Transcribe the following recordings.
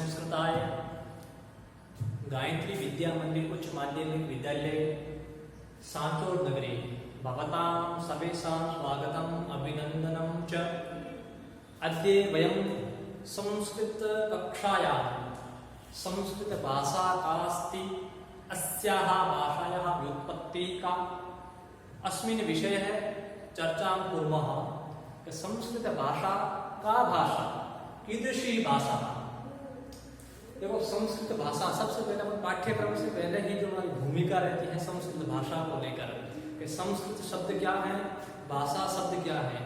संस्कृताय गायत्री विद्या मंदिर उच्च माध्यमिक विद्यालय सांतोर नगरे भवतां सर्वेषां स्वागतम् अभिनन्दनं च। अद्य वयं संस्कृत कक्षायां संस्कृत भाषा का अस्ति अस्याः भाषायाः व्युत्पत्ति का अस्मिन् विषये चर्चां कुर्मः। संस्कृत भाषा का भाषा कीदृशी भाषा। देखो संस्कृत भाषा सबसे पहले हम पाठ्यक्रम से पहले ही जो हमारी भूमिका रहती है संस्कृत भाषा को लेकर कि संस्कृत शब्द क्या है, भाषा शब्द क्या है।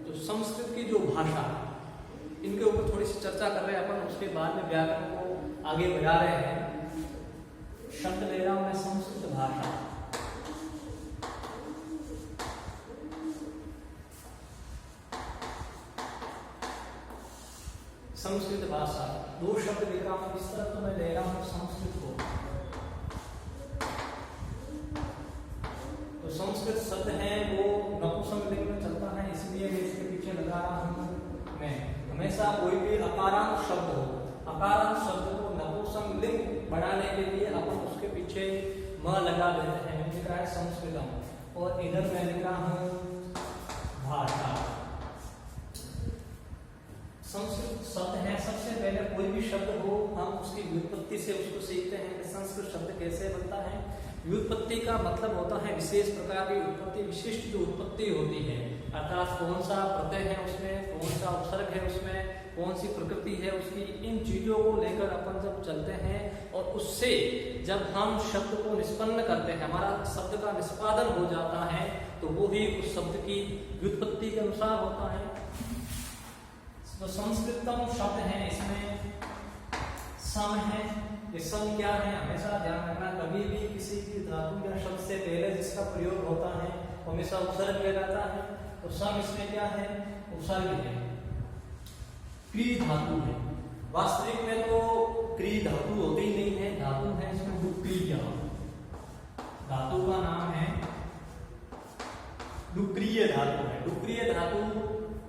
तो संस्कृत की जो भाषा इनके ऊपर थोड़ी सी चर्चा कर रहे हैं अपन, उसके बाद में व्याकरण को आगे बढ़ा रहे हैं। शब्द ले रहा हूं मैं संस्कृत भाषा। संस्कृत भाषा दो शब्द लिख रहा हूं, इस तरफ तो मैं ले रहा हूं संस्कृत को। तो संस्कृत शब्द है वो नपुंसकलिंग में चलता है, इसलिए मैं इसके पीछे लगा रहा हूं। मैं हमेशा कोई भी अकारांत शब्द हो, अकारांत शब्द को नपुंसकलिंग बनाने के लिए अपन उसके पीछे म लगा देते हैं। लिख रहा है संस्कृतम और इधर मैं लिख रहा हूं भाषा। संस्कृत शब्द है, सबसे पहले कोई भी शब्द हो हम उसकी व्युत्पत्ति से उसको सीखते हैं कि संस्कृत शब्द कैसे बनता है। व्युत्पत्ति का मतलब होता है विशेष प्रकार की उत्पत्ति, विशिष्ट जो उत्पत्ति होती है, अर्थात कौन सा प्रत्यय है उसमें, कौन सा उपसर्ग है उसमें, कौन सी प्रकृति है उसकी, इन चीजों को लेकर अपन जब चलते हैं और उससे जब हम शब्द को निष्पन्न करते हैं, हमारा शब्द का निष्पादन हो जाता है, तो वो ही उस शब्द की व्युत्पत्ति के अनुसार होता है। तो संस्कृतम शब्द है, इसमें सम है। ये सम क्या है हमेशा ध्यान रखना, कभी भी किसी भी धातु या शब्द से पहले जिसका प्रयोग होता है हमेशा उपसर्ग ले जाता है। तो सम इसमें क्या है, उपसर्ग है, क्री धातु है। वास्तविक में तो क्री धातु होती ही नहीं है, धातु है इसमें डुक्रिय। धातु का नाम है डुक्रिय धातु है। डुक्रिय धातु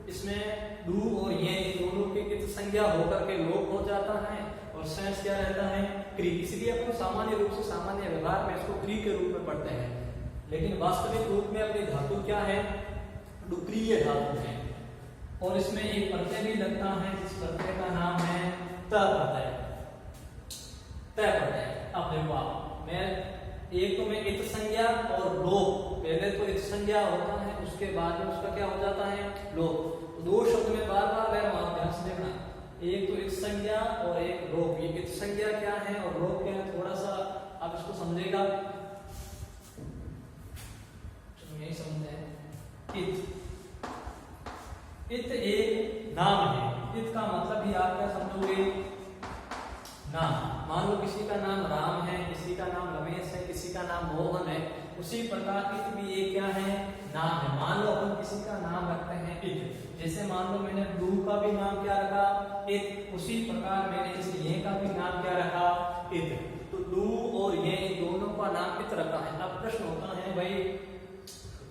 इसमें डू और ये दोनों के इत संज्ञा होकर के लोप हो जाता है और सेंस क्या रहता है, क्री। इसलिए अपन सामान्य रूप से सामान्य व्यवहार में इसको क्री के रूप में पढ़ते हैं, लेकिन वास्तविक रूप में अपनी धातु क्या है, डुक्रिय धातु है। और इसमें एक प्रत्यय भी लगता है जिस प्रत्यय का नाम है त प्रत्यय। त प्रत्यय। अब देखो आप, मैं एक तो मैं इत संज्ञा और लोप, पहले तो इत संज्ञा होता है उसके बाद में उसका क्या हो जाता है, लोप। दो शब्द में बार बार मैं वहां ध्यान से देखना, एक तो इत संज्ञा और एक लोप। ये इत संज्ञा क्या है और लोप क्या है, थोड़ा सा आप इसको समझेगा, नहीं समझे। इत एक नाम है, इत का मतलब भी आप क्या समझोगे, नाम। मान लो किसी का नाम राम है, किसी का नाम रमेश है, किसी का नाम मोहन है, उसी प्रकार इत भी एक क्या है, नाम है। मान लो अपन किसी का नाम रखते हैं इत, जैसे मान लो मैंने डू का भी नाम क्या रखा, इत, उसी प्रकार मैंने इस ये का भी नाम क्या रखा, इत। तो डू और ये दोनों का नाम इत रखा है। अब प्रश्न होता है भाई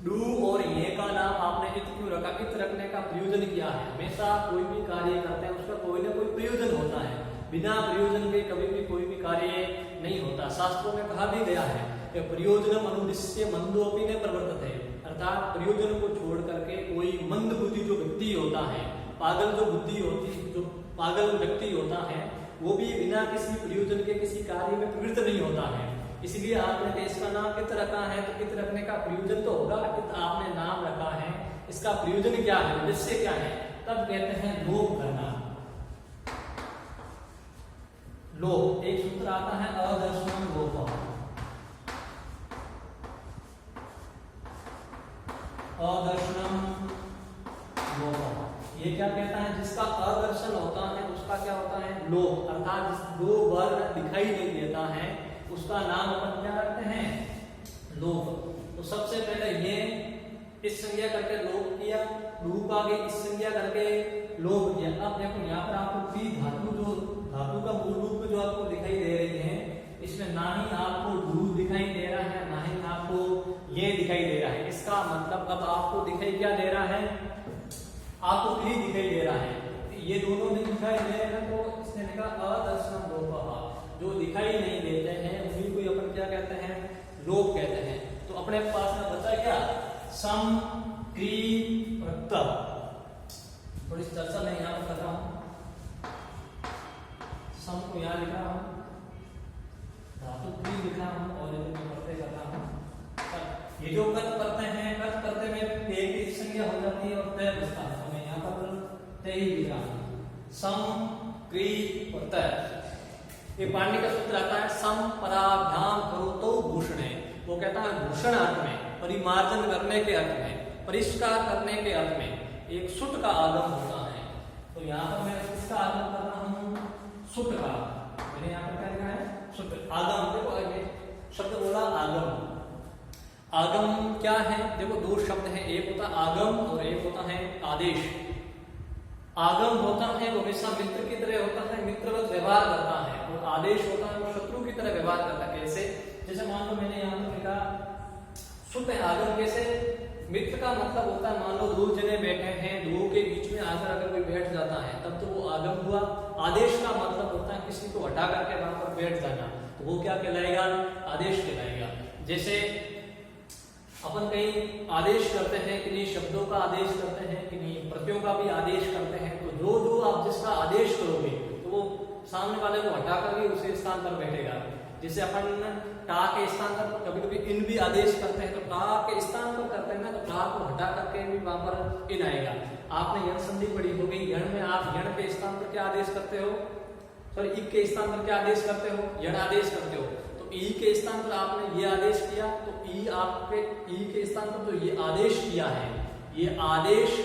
डू और ये का नाम आपने इत क्यों रखा, इत रखने का प्रयोजन क्या है। हमेशा कोई भी कार्य करते हैं उसका कोई ना कोई प्रयोजन होता है, बिना प्रयोजन के कभी भी कोई भी कार्य नहीं होता। शास्त्रों में कहा भी गया है कि प्रयोजनम अनुदिश्य मंदोपि न प्रवर्तते, अर्थात प्रयोजन को छोड़ करके कोई मंद बुद्धि जो व्यक्ति होता है, पागल जो बुद्धि होती, जो पागल व्यक्ति होता है, वो भी बिना किसी प्रयोजन के किसी कार्य में प्रवृत्त नहीं होता है। इसलिए आपने इसका नाम इत रखा है, तो इत रखने का प्रयोजन तो होगा, इत आपने नाम रखा है, इसका प्रयोजन क्या है, उद्देश्य क्या है, तब कहते हैं लोप करना। लोप, एक सूत्र आता है अदर्शनम लोप। अदर्शनम लोप, ये क्या कहता है, जिसका अदर्शन होता है उसका क्या होता है, लोप। अर्थात जिस दो वर्ण दिखाई नहीं देता है उसका नाम अपन क्या रखते हैं, लोप। तो सबसे पहले ये इस संज्ञा करके लोप किया, रूप आगे इस संज्ञा करके लोप किया। अब देखो यहाँ पर आपको क्री धातु, जो धातु का मूल रूप में जो आपको दिखाई दे रही है, इसमें ना ही आपको डू दिखाई दे रहा है, ना ही आपको ये दिखाई दे रहा है। इसका मतलब अब आपको दिखाई क्या दे रहा है, आपको क्री दिखाई दे रहा है। ये दोनों नहीं दिखाई दे रहे हैं, तो इसने लिखा अदर्शनम लोपः, जो दिखाई नहीं देते हैं उन्हीं को अपन क्या कहते हैं, लोप कहते हैं। तो अपने पास में बचा क्या, सम, क्री, प्रत। थोड़ी चर्चा मैं यहाँ पर कर रहा हूँ। सम को यहाँ लिख रहा हूँ, धातु क्री लिख रहा हूँ और मैं प्रत्यय कर रहा हूँ। ये जो कत करते हैं, कत करते में ते की संज्ञा हो जाती है और तय बचता है, तो मैं यहाँ पर तय ही लिख रहा हूँ। सम, क्री, प्रत्यय। ये पाणिनि का सूत्र आता है सम पराभ्याम करोतो भूषणे। वो कहता है भूषण अर्थ में, परिमार्जन करने के अर्थ में, परिष्कार करने के अर्थ में एक सुट का आगम होता है। तो यहाँ पर मैं किसका आगम कर रहा हूँ, सुट का। मैंने यहाँ पर क्या लिखा है, सुट आगम। देखो शब्द बोला आगम। आगम क्या है, देखो दो शब्द हैं, एक होता आगम और एक होता है आदेश। आगम होता है वो हमेशा मित्र की तरह होता है, मित्रवत व्यवहार करता है, और आदेश होता है वो शत्रु की तरह व्यवहार करता है। कैसे, जैसे मान लो मैंने यहाँ पर लिखा सुट आगम। कैसे, मित्र का मतलब होता है, मान लो दो जने बैठे हैं, दो के बीच में आकर अगर कोई बैठ जाता है तब तो वो आगम हुआ। आदेश का मतलब होता है किसी को हटा करके वहां पर बैठ जाना, तो वो क्या कहलाएगा, आदेश कहलाएगा। जैसे अपन कहीं आदेश करते हैं, किन्हीं शब्दों का आदेश करते हैं, किन्हीं प्रत्ययों का भी आदेश करते हैं, तो जो जो आप जिसका आदेश करोगे तो वो सामने वाले को हटा कर भी उसी स्थान पर बैठेगा। जैसे अपन टा के स्थान पर कभी कभी इन भी आदेश करते हैं, तो टा के स्थान पर करते हैं ना, तो टा को हटा करके भी वहां पर इन आएगा। आपने यण संधि पढ़ी होगी, यण में आप यण के स्थान पर क्या आदेश करते हो, सॉरी इक के स्थान पर क्या आदेश करते हो, यण आदेश करते हो। तो ई के स्थान पर आपने ये आदेश किया, तो ई आपके ई के स्थान पर तो ये आदेश किया है, ये आदेश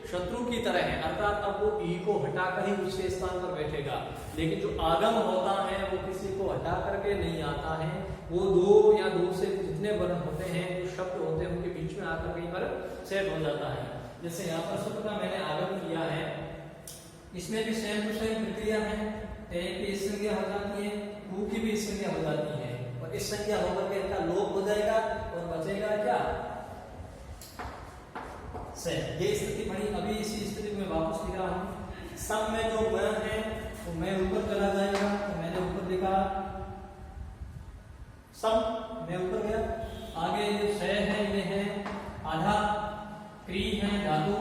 शत्रु की तरह है, अर्थात अब वो ई को हटाकर ही उसके स्थान पर बैठेगा। लेकिन जो आगम होता है वो किसी को हटा करके नहीं आता है, वो दो या दो से जितने वर्ण होते हैं, जो शब्द होते हैं, उनके बीच में आकर कहीं पर सेट हो जाता है। जैसे यहाँ पर सुट का मैंने आगम किया है, इसमें भी सेम टू सेम प्रक्रिया है। ते की संज्ञा हो जाती है, कु की भी संज्ञा हो जाती है, और इस संज्ञा होकर के इनका लोप हो जाएगा और बचेगा क्या, से। ये स्थिति बनी। अभी इसी स्थिति में वापस लिख रहा हूँ। सब में जो गुण है वो मैं ऊपर चला जाएगा, तो मैंने ऊपर लिखा सब, मैं ऊपर गया। आगे जो से है ये है आधा, क्री है धातु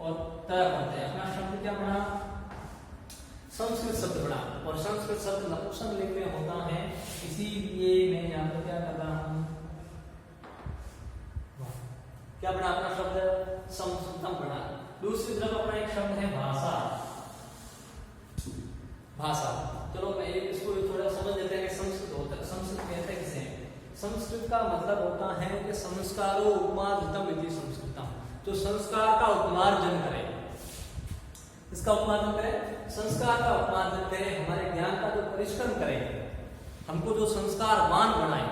और त बनते हैं। अपना शब्द क्या बना, संस्कृत शब्द बना, और संस्कृत शब्द नपुंसक लिंग में होता है, इसीलिए मैं यहाँ पर क्या कर रहा हूँ, क्या बना अपना शब्द, संस्कृतम बना। दूसरी तरफ अपना एक शब्द है भाषा। भाषा, चलो मैं इसको थोड़ा समझ लेते हैं कि संस्कृत होता है, संस्कृत कहते हैं किसे। संस्कृत का मतलब होता है कि संस्कारो उपमार्जितम इति संस्कृतम, जो संस्कार का उपमार्जन करे, इसका उपमार्जन करे, संस्कार का उपमार्जन करे, हमारे ज्ञान का जो परिश्रम करे, हमको जो संस्कारवान बनाए,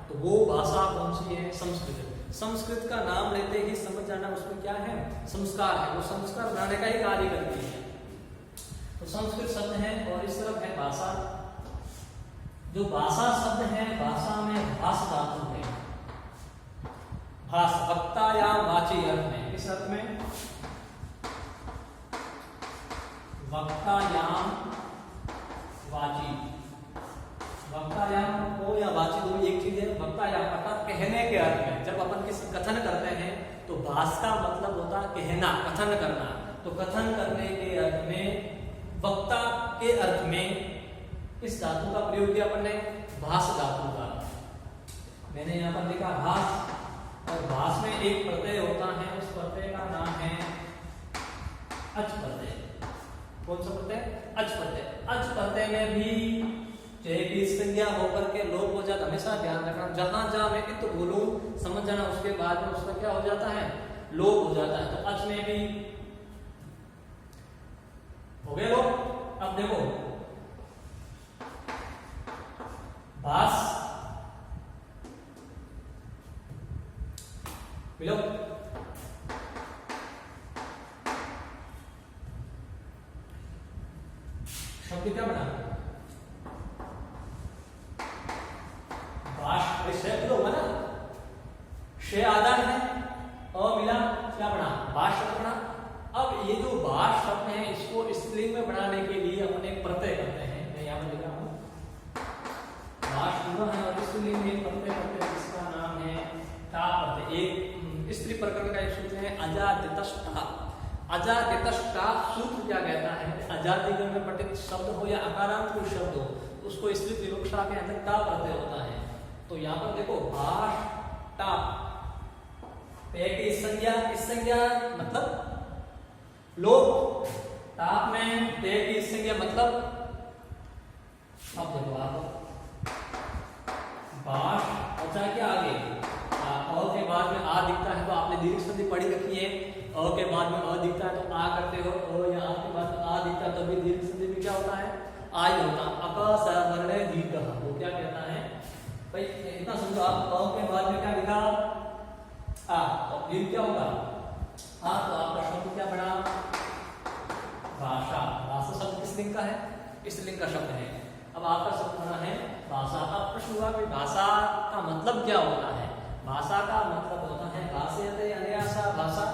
तो वो भाषा कौन सी है, संस्कृत। संस्कृत का नाम लेते ही समझ जाना उसमें क्या है, संस्कार है, वो संस्कार बनाने का ही कार्य करती है। तो संस्कृत शब्द है, और इस तरफ है भाषा। जो भाषा शब्द है, भाषा में भाष धातु है, भाष वक्ता या वाची अर्थ में। किस अर्थ में, वक्तायाम वाची। वक्तायाम को या वाची दोनों एक चीज है। वक्तायाम अर्थात कहने के अर्थ में, जब अपन किसी कथन करते हैं तो भाष का मतलब होता है कहना, कथन करना। तो कथन करने के अर्थ में, वक्ता के अर्थ में किस धातु का प्रयोग किया अपन ने, भाष धातु का। मैंने यहाँ पर लिखा भाष, और भाष में एक प्रत्यय होता है, उस प्रत्यय का नाम है अच प्रत्यय। कौन सा प्रत्यय, अच प्रत्यय। अच प्रत्यय में भी की संज्ञा होकर के लोप हो जाता, हमेशा ध्यान रखना। जहां जहां मैं इत बोलूं समझ जाना, उसके बाद में उसका क्या हो जाता है, लोप हो जाता है। तो अच में भी हो गए लोप। अब देखो भाष विलोप, शब्द क्या बना, बना, शे आधार है, अ मिला क्या बना, भाष बना। अब ये जो भाष शब्द है इसको स्त्रीलिंग में बढ़ाने के लिए अपन एक प्रत्यय करते हैं। मैं यहाँ पर लिख रहा हूँ भाष पूरा है और स्त्रीलिंग में प्रत्यय करते हैं जिसका नाम है टा प्रत्यय। एक स्त्री प्रकरण का एक सूत्र है अजादितष्टा। अजादितष्टा सूत्र क्या कहता है, अजादि में पठित शब्द हो या अकारांत कोई शब्द हो उसको स्त्री विवक्षा के अंदर टा प्रत्यय होता है। तो यहाँ पर देखो भाष टा इस संज्ञा मतलब लोग, ताप में ते की संज्ञा मतलब अब देखो आप भाष और चाहे क्या आगे अ के बाद में आ दिखता है तो आपने दीर्घ संधि पढ़ी रखी है। अ के बाद में अ दिखता है तो आ करते हो, अ या आ के बाद आ दिखता है तो भी दीर्घ संधि में क्या होता है आ ही होता है। अक स वर्ण दीर्घ वो क्या कहता है भाई इतना समझो आप अ के बाद में क्या लिखा आ तो दीर्घ क्या होगा आ, तो आपका शब्द क्या बना भाषा। भाषा शब्द किस लिंग का है, इस लिंग का शब्द है। अब आपका शब्द बना है भाषा। अब प्रश्न हुआ कि भाषा का मतलब क्या होता है। भाषा का मतलब होता है भाष्यते अन्यासा भाषा,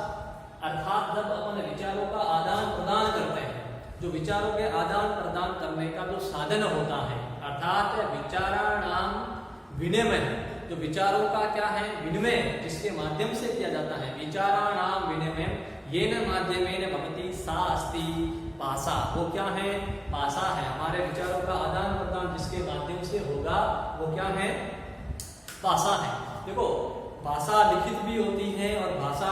अर्थात जब अपन विचारों का आदान प्रदान करते हैं, जो विचारों के आदान प्रदान करने का जो साधन होता है, अर्थात विचाराणाम विनिमय, जो विचारों का क्या है विनिमय जिसके माध्यम से किया जाता है, विचाराणाम विनिमय येन माध्यमेन भवति सा अस्ति भाषा। वो क्या है भाषा है, हमारे विचारों का आदान प्रदान जिसके माध्यम से होगा वो क्या है भाषा है। देखो भाषा लिखित भी होती है और भाषा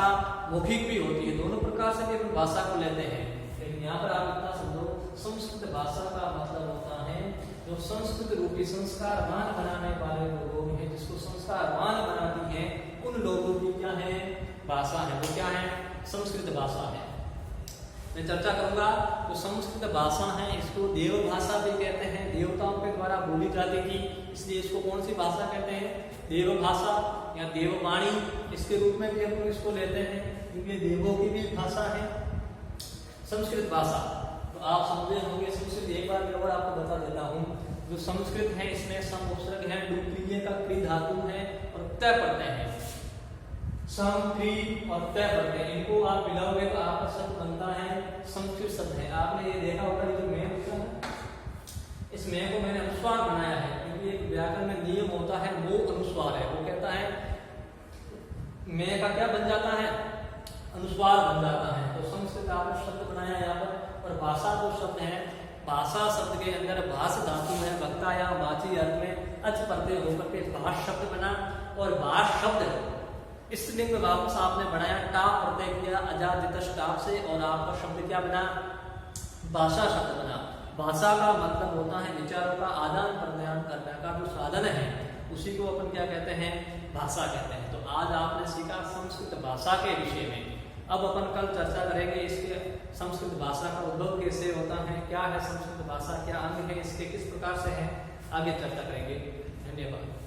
मौखिक भी होती है, दोनों प्रकार से भी हम भाषा को लेते हैं। लेकिन यहाँ पर आप इतना समझो संस्कृत भाषा का मतलब होता है जो संस्कृत रूपी संस्कारवान बनाने वाले जो लोग हैं, जिसको संस्कारवान बनाती है उन लोगों की क्या है भाषा है, वो क्या है संस्कृत भाषा है। मैं चर्चा करूंगा तो संस्कृत भाषा है इसको देव भाषा भी कहते हैं, देवताओं के द्वारा बोली जाती थी इसलिए इसको कौन सी भाषा कहते हैं देव भाषा या देववाणी इसके रूप में भी हम इसको लेते हैं क्योंकि देवों की भी भाषा है संस्कृत भाषा। तो आप समझे होंगे संस्कृत, एक बार मैं और आपको बता देता हूँ। जो संस्कृत है इसमें सम उपसर्ग है, डुप्लीय का क्री धातु है और तय प्रत्यय है, सम क्री और तय प्रत्यय, इनको आप मिलाओगे तो आपका शब्द बनता है संस्कृत शब्द है। आपने ये देखा होगा ये जो मैं होता है इस मैं को मैंने अनुस्वार बनाया है क्योंकि एक व्याकरण में नियम होता है वो अनुस्वार है, वो कहता है मैं का क्या बन जाता है अनुस्वार बन जाता है। तो संस्कृत आपने शब्द बनाया यहाँ पर। और भाषा जो शब्द है भाषा शब्द के अंदर भाष धातु है, वक्ता या वाची अर्थ में अच प्रत्यय होकर के भाष शब्द बना। और भाष शब्द इस लिंग में वापस आपने बनाया टा प्रत्यय किया अजादित टाप से और आपका शब्द क्या बना भाषा शब्द बना। भाषा का मतलब होता है विचारों का आदान प्रदान करने का जो साधन है उसी को अपन क्या कहते हैं भाषा कहते हैं। तो आज आपने सीखा संस्कृत भाषा के विषय में। अब अपन कल चर्चा करेंगे इसके संस्कृत भाषा का उद्भव कैसे होता है, क्या है संस्कृत भाषा, क्या अंग है इसके, किस प्रकार से है, आगे चर्चा करेंगे। धन्यवाद।